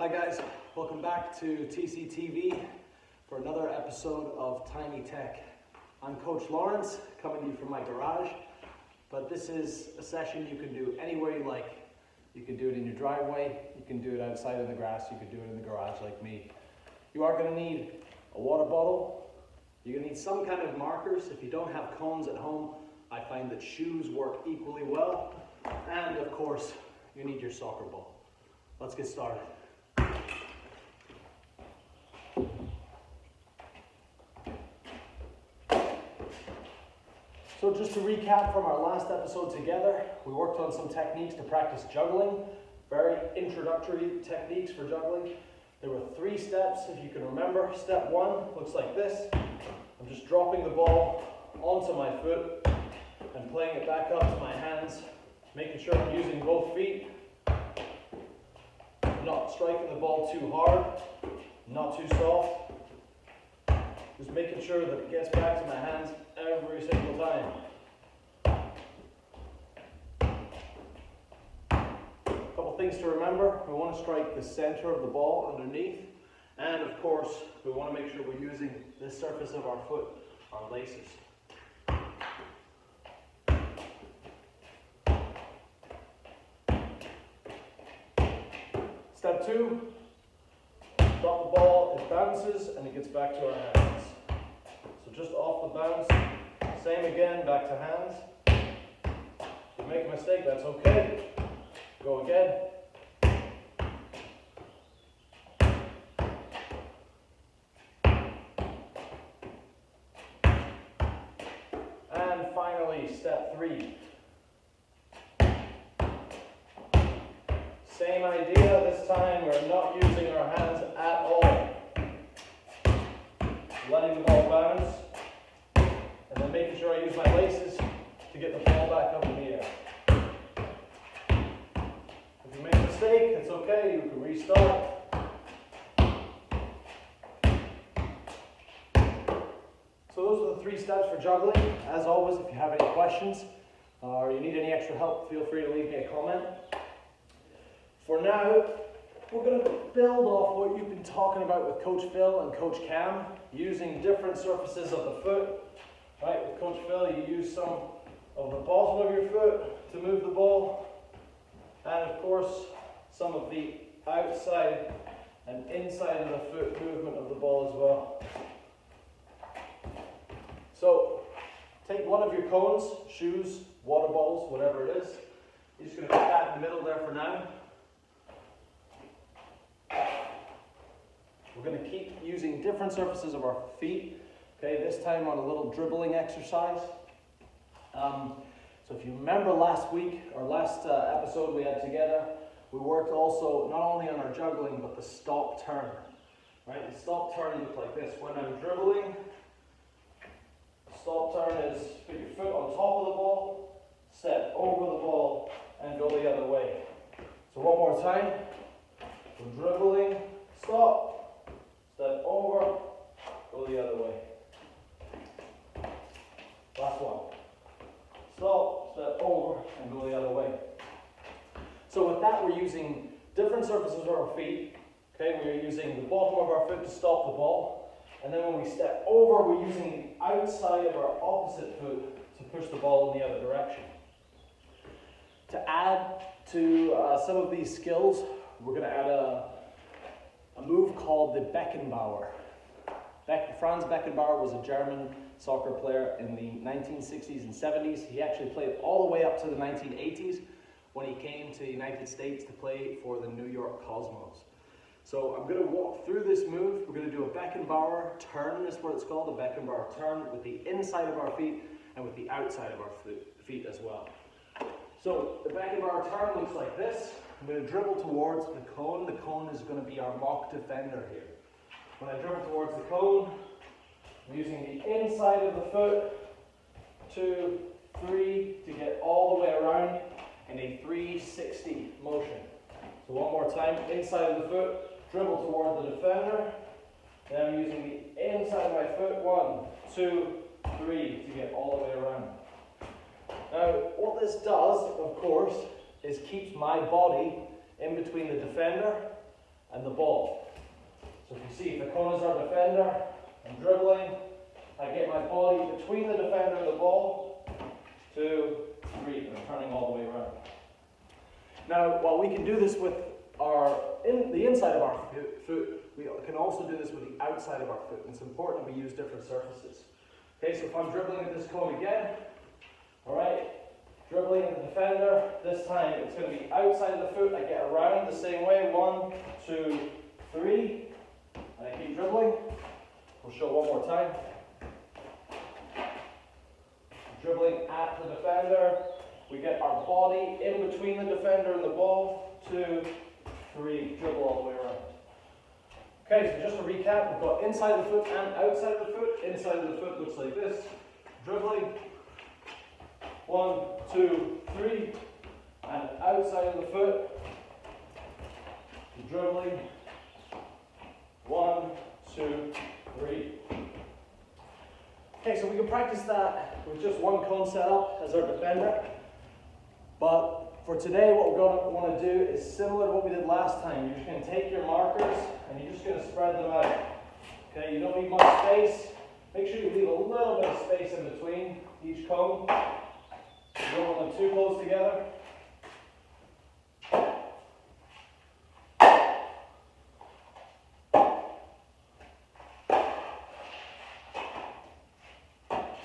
Hi guys, welcome back to TCTV for another episode of Tiny Tech. I'm Coach Lawrence, coming to you from my garage, but this is a session you can do anywhere you like. You can do it in your driveway, you can do it outside in the grass, you can do it in the garage like me. You are going to need a water bottle, you're going to need some kind of markers. If you don't have cones at home, I find that shoes work equally well, and of course, you need your soccer ball. Let's get started. So just to recap from our last episode together, we worked on some techniques to practice juggling, very introductory techniques for juggling. There were 3 steps, if you can remember. Step 1 looks like this. I'm just dropping the ball onto my foot and playing it back up to my hands, making sure I'm using both feet, not striking the ball too hard, not too soft. Just making sure that it gets back to my hands every single time. A couple things to remember. We want to strike the center of the ball underneath. And of course, we want to make sure we're using the surface of our foot, our laces. Step 2, drop the ball, it bounces, and it gets back to our hands. So just off the bounce, same again, back to hands. If you make a mistake, that's okay. Go again. And finally, step 3. Same idea, this time we're not using our hands at all. Letting the ball bounce, and then making sure I use my laces to get the ball back up in the air. If you make a mistake, it's okay, you can restart. So those are the 3 steps for juggling. As always, if you have any questions or you need any extra help, feel free to leave me a comment. For now, we're going to build off what you've been talking about with Coach Phil and Coach Cam, using different surfaces of the foot. Right, with Coach Phil, you use some of the bottom of your foot to move the ball, and of course, some of the outside and inside of the foot movement of the ball as well. So, take one of your cones, shoes, water bottles, whatever it is. You're just going to put that in the middle there for now. We're going to keep using different surfaces of our feet, okay, this time on a little dribbling exercise. So if you remember last week, or last episode we had together, we worked also not only on our juggling, but the stop turn. Right, the stop turn looks like this. When I'm dribbling, stop turn is put your foot on top of the ball, step over the ball, and go the other way. So one more time. We're dribbling, stop. Step over, go the other way. Last one. Stop, step over, and go the other way. So with that, we're using different surfaces of our feet. Okay, we're using the bottom of our foot to stop the ball. And then when we step over, we're using the outside of our opposite foot to push the ball in the other direction. To add to some of these skills, we're going to add a move called the Beckenbauer. Franz Beckenbauer was a German soccer player in the 1960s and 70s. He actually played all the way up to the 1980s when he came to the United States to play for the New York Cosmos. So I'm going to walk through this move. We're going to do a Beckenbauer turn, is what it's called, a Beckenbauer turn with the inside of our feet and with the outside of our feet as well. So the Beckenbauer turn looks like this. I'm going to dribble towards the cone. The cone is going to be our mock defender here. When I dribble towards the cone, I'm using the inside of the foot, 2, 3, to get all the way around in a 360 motion. So one more time, inside of the foot, dribble toward the defender. Then I'm using the inside of my foot, 1, 2, 3, to get all the way around. Now, what this does, of course, is keeps my body in between the defender and the ball. So if you see, if the cone is our defender, I'm dribbling, I get my body between the defender and the ball, 2, 3, and I'm turning all the way around. Now, while we can do this with the inside of our foot, we can also do this with the outside of our foot. It's important that we use different surfaces. Okay, so if I'm dribbling at this cone again, all right, dribbling at the defender, this time it's going to be outside of the foot. I get around the same way, 1, 2, 3, and I keep dribbling. We'll show one more time. Dribbling at the defender, we get our body in between the defender and the ball, 2, 3, dribble all the way around. Okay, so just to recap, we've got inside of the foot and outside of the foot. Inside of the foot looks like this. Dribbling, 1, 2, 3, and outside of the foot, dribbling, 1, 2, 3. Okay, so we can practice that with just one cone set up as our defender. But for today, what we're going to want to do is similar to what we did last time. You're just going to take your markers and you're just going to spread them out. Okay, you don't need much space. Make sure you leave a little bit of space in between each cone. You don't want them too close together.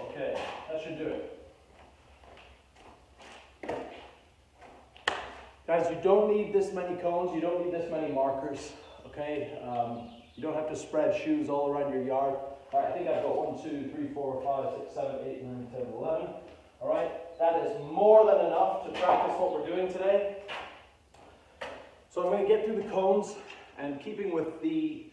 Okay, that should do it. Guys, you don't need this many cones, you don't need this many markers, okay? You don't have to spread shoes all around your yard. All right, I think I've got 1, 2, 3, 4, 5, 6, 7, 8, 9, 10, 11. All right, that is more than enough to practice what we're doing today. So I'm going to get through the cones, and keeping with the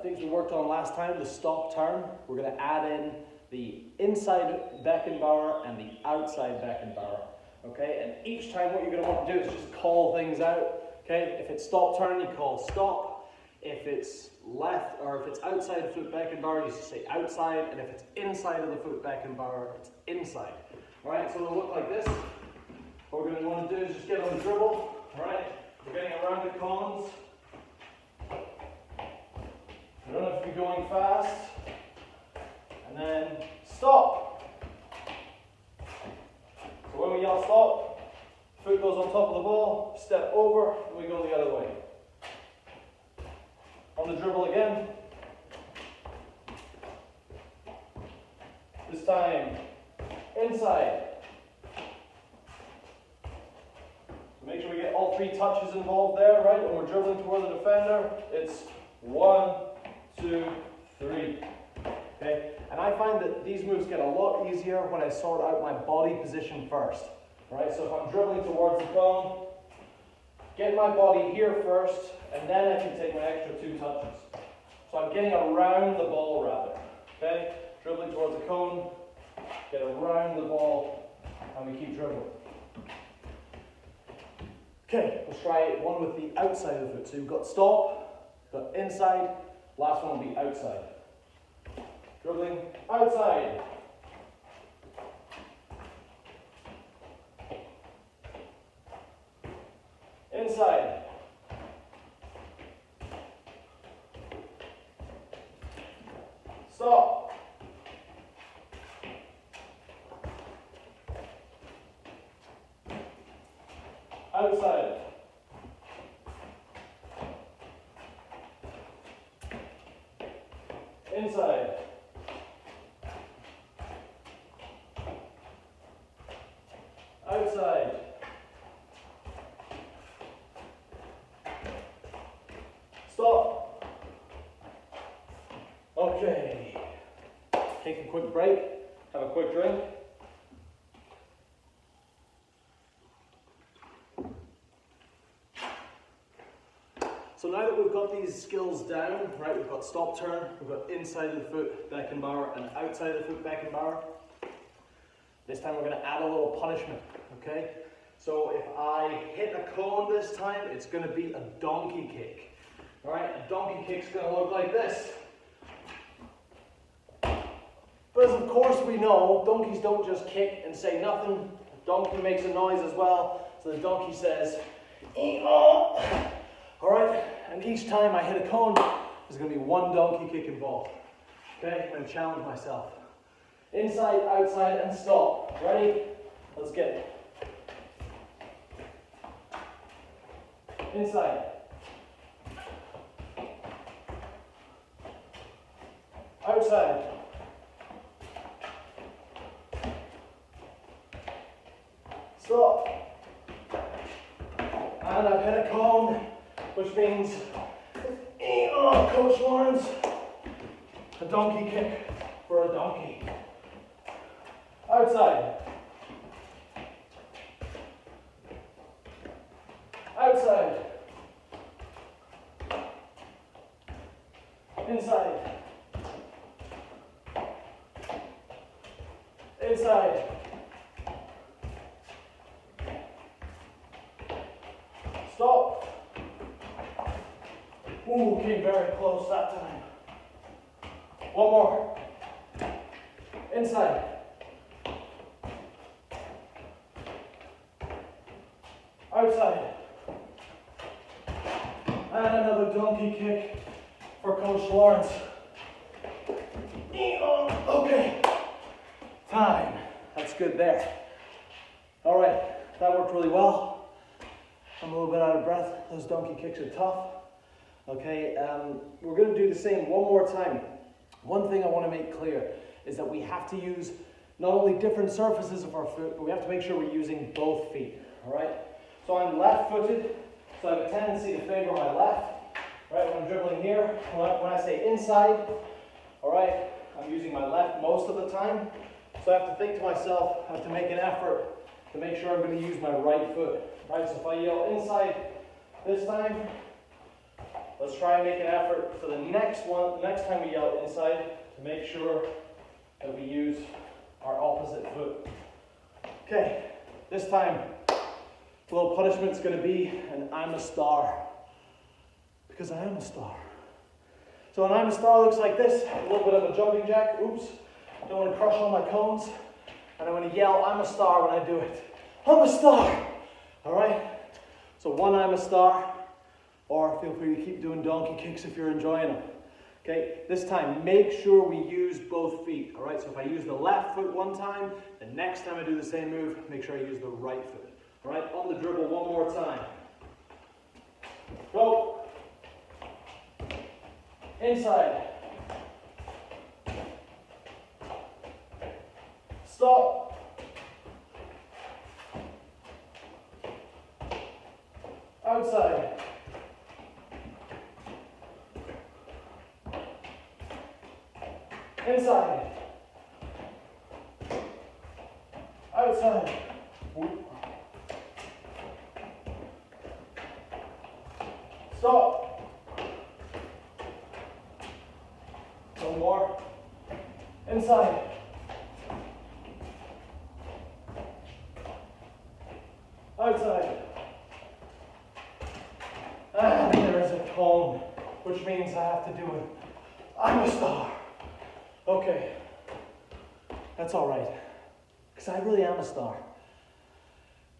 things we worked on last time, the stop turn, we're going to add in the inside Beckenbauer and the outside Beckenbauer. Okay, and each time what you're going to want to do is just call things out. Okay, if it's stop turn, you call stop. If it's left or if it's outside of foot Beckenbauer, you say outside, and if it's inside of the foot Beckenbauer, it's inside. All right, so it'll look like this. What we're going to want to do is just get on the dribble. All right, we're getting around the cones. You don't have to be going fast. And then stop. So when we yell stop, foot goes on top of the ball, step over, and we go the other way. On the dribble again. This time, inside. So make sure we get all 3 touches involved there, right? When we're dribbling toward the defender, it's 1, 2, 3. Okay? And I find that these moves get a lot easier when I sort out my body position first. Right? So if I'm dribbling towards the cone, get my body here first, and then I can take my extra 2 touches. So I'm getting around the ball rather. Okay? Dribbling towards the cone, get around the ball, and we keep dribbling. Okay, let's try one with the outside of the foot. So you've got stop, got inside, last one will be outside. Dribbling outside. Inside. Stop. Outside. Inside. Outside. Stop. Okay. Take a quick break, have a quick drink. So now that we've got these skills down, right, we've got stop turn, we've got inside of the foot Beckenbauer and outside of the foot Beckenbauer. This time we're going to add a little punishment, okay? So if I hit a cone this time, it's going to be a donkey kick. All right, a donkey kick's going to look like this. But as of course we know, donkeys don't just kick and say nothing. A donkey makes a noise as well. So the donkey says, "Ee-oh." All right, and each time I hit a cone, there's going to be one donkey kick involved. Okay, I'm going to challenge myself. Inside, outside, and stop. Ready? Let's get it. Inside. Outside. Stop. And I've hit a cone, which means, oh, Coach Lawrence, a donkey kick for a donkey. Outside. Outside. Inside. Inside. Stop. Ooh, came very close that time. One more. Inside. Outside. And another donkey kick for Coach Lawrence. Okay. Time. That's good there. All right, that worked really well. I'm a little bit out of breath. Those donkey kicks are tough. Okay, we're going to do the same one more time. One thing I want to make clear is that we have to use not only different surfaces of our foot, but we have to make sure we're using both feet. All right. So I'm left-footed, so I have a tendency to favor my left. Right, when I'm dribbling here, when I say inside, all right, I'm using my left most of the time. So I have to think to myself, I have to make an effort to make sure I'm going to use my right foot. Right, so if I yell inside this time, let's try and make an effort for the next time we yell inside, to make sure that we use our opposite foot. Okay, this time, the little punishment's going to be an I'm a star. Because I am a star. So an I'm a star looks like this. A little bit of a jumping jack. Oops. Don't want to crush all my cones. And I'm going to yell I'm a star when I do it. I'm a star. All right? So one I'm a star. Or feel free to keep doing donkey kicks if you're enjoying them. Okay? This time, make sure we use both feet. All right? So if I use the left foot one time, the next time I do the same move, make sure I use the right foot. All right, on the dribble one more time. Go. Inside. Stop. Outside. Inside. Outside. Stop. One more. Inside. Outside. And there is a cone, which means I have to do it. I'm a star. Okay. That's all right. Because I really am a star.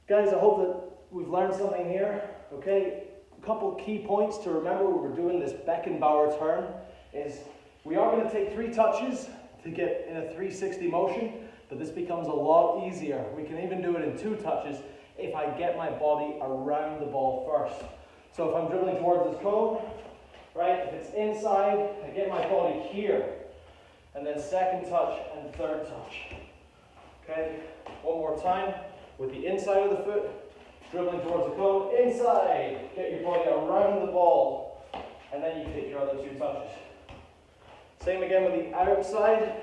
Guys, I hope that we've learned something here. Okay. A couple key points to remember when we're doing this Beckenbauer turn is we are going to take 3 touches to get in a 360 motion, but this becomes a lot easier. We can even do it in 2 touches if I get my body around the ball first. So if I'm dribbling towards this cone, right, if it's inside, I get my body here, and then second touch and third touch. Okay, one more time with the inside of the foot. Dribbling towards the cone, inside, get your body around the ball, and then you take your other 2 touches. Same again with the outside.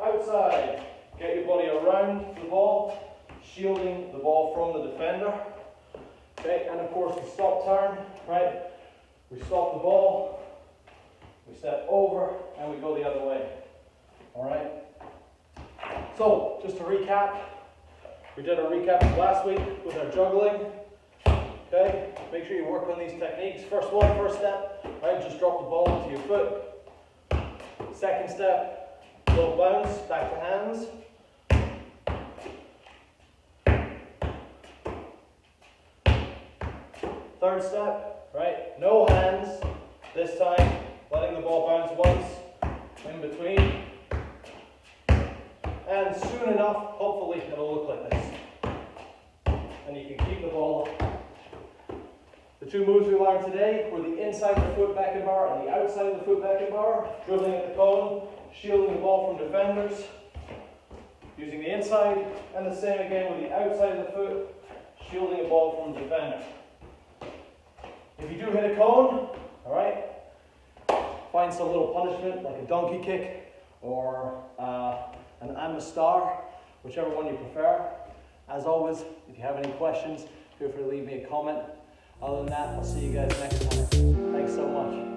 Outside, get your body around the ball, shielding the ball from the defender. Okay, and of course the stop turn, right? We stop the ball, we step over, and we go the other way. All right? So, just to recap, we did a recap of last week with our juggling. Okay, make sure you work on these techniques. First step, right, just drop the ball into your foot. Second step, little bounce, back to hands. Third step, right? No hands this time, letting the ball bounce once, in between. And soon enough, hopefully it'll look like this. And you can keep the ball. The two moves we learned today were the inside of the foot Beckenbauer and the outside of the foot Beckenbauer. Dribbling at the cone, shielding the ball from defenders, using the inside, and the same again with the outside of the foot, shielding the ball from the defender. If you do hit a cone, all right, find some little punishment like a donkey kick or an I'm a star, whichever one you prefer. As always, if you have any questions, feel free to leave me a comment. Other than that, I'll see you guys next time. Thanks so much.